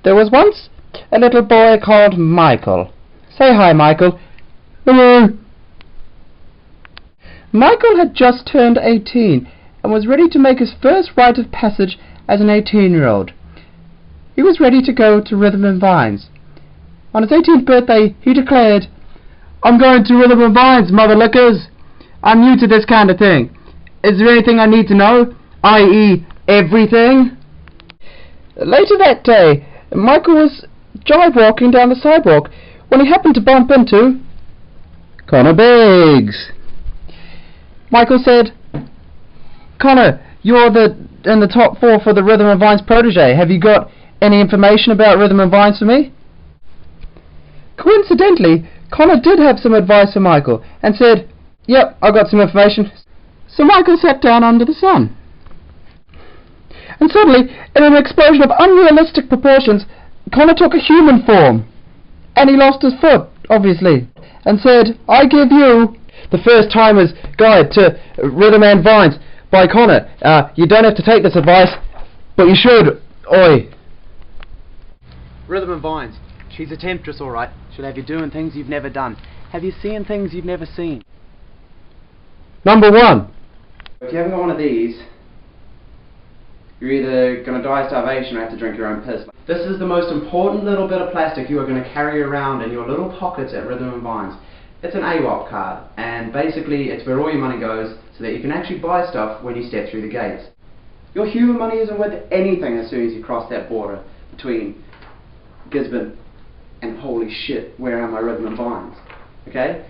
There was once a little boy called Michael. Say hi, Michael. Hello. Michael had just turned 18 and was ready to make his first rite of passage as an 18-year-old. He was ready to go to Rhythm and Vines. On his 18th birthday, he declared, "I'm going to Rhythm and Vines, mother lickers. I'm new to this kind of thing. Is there anything I need to know, i.e. everything?" Later that day, Michael was jive walking down the sidewalk when he happened to bump into Conor Beggs. Michael said, "Conor, you're in the top 4 for the Rhythm and Vines protege. Have you got any information about Rhythm and Vines for me?" Coincidentally, Conor did have some advice for Michael and said, "Yep, I've got some information." So Michael sat down under the sun. And suddenly, in an explosion of unrealistic proportions, Conor took a human form. And he lost his foot, obviously, and said, "I give you the First Timer's Guide to Rhythm and Vines by Conor. You don't have to take this advice, but you should. Oi." Rhythm and Vines. She's a temptress, alright. She'll have you doing things you've never done. Have you seen things you've never seen? Number 1. If you haven't got one of these, you're either going to die of starvation or have to drink your own piss. This is the most important little bit of plastic you are going to carry around in your little pockets at Rhythm and Vines. It's an AWOP card, and basically it's where all your money goes so that you can actually buy stuff when you step through the gates. Your human money isn't worth anything as soon as you cross that border between Gisborne and holy shit, where are my Rhythm and Vines? Okay?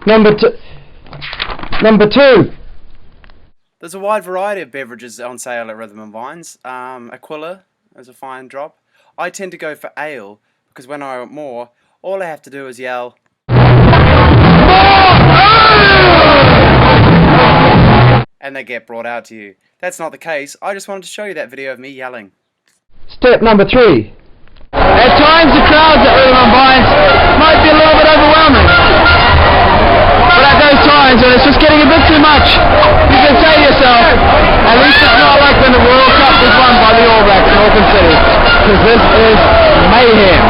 Number 2. There's a wide variety of beverages on sale at Rhythm and Vines. Aquila is a fine drop. I tend to go for ale, because when I want more, all I have to do is yell, and they get brought out to you. That's not the case. I just wanted to show you that video of me yelling. Step number 3. At times the crowds at Rhythm and Vines might be a little bit overwhelming. But at those times when it's just getting a bit too much, you can say to yourself, at least it's not like when the World Cup was won by the All Blacks in Auckland City, because this is mayhem.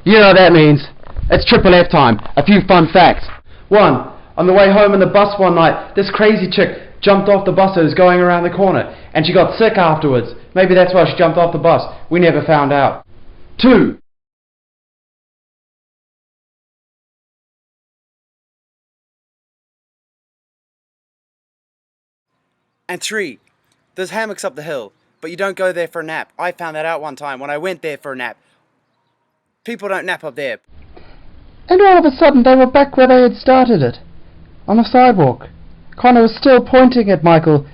You know what that means. It's Triple F time. A few fun facts. 1. On the way home in the bus one night, this crazy chick jumped off the bus that was going around the corner, and she got sick afterwards. Maybe that's why she jumped off the bus. We never found out. 2. And 3. There's hammocks up the hill, but you don't go there for a nap. I found that out one time when I went there for a nap. People don't nap up there. And all of a sudden they were back where they had started it, on the sidewalk. Conor was still pointing at Michael,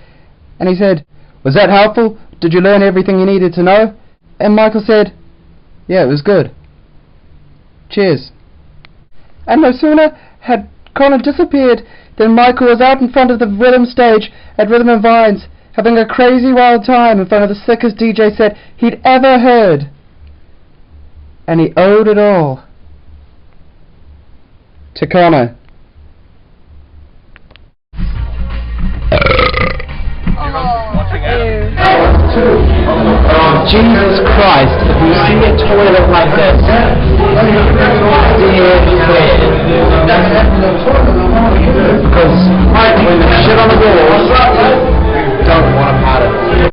and he said, "Was that helpful? Did you learn everything you needed to know?" And Michael said, "Yeah, it was good. Cheers." And no sooner had Conor disappeared than Michael was out in front of the rhythm stage at Rhythm and Vines, having a crazy wild time in front of the sickest DJ set he'd ever heard. And he owed it all to Conor. Oh, Jesus Christ, if you see a toilet like this, steer clear. Because when the shit on the wall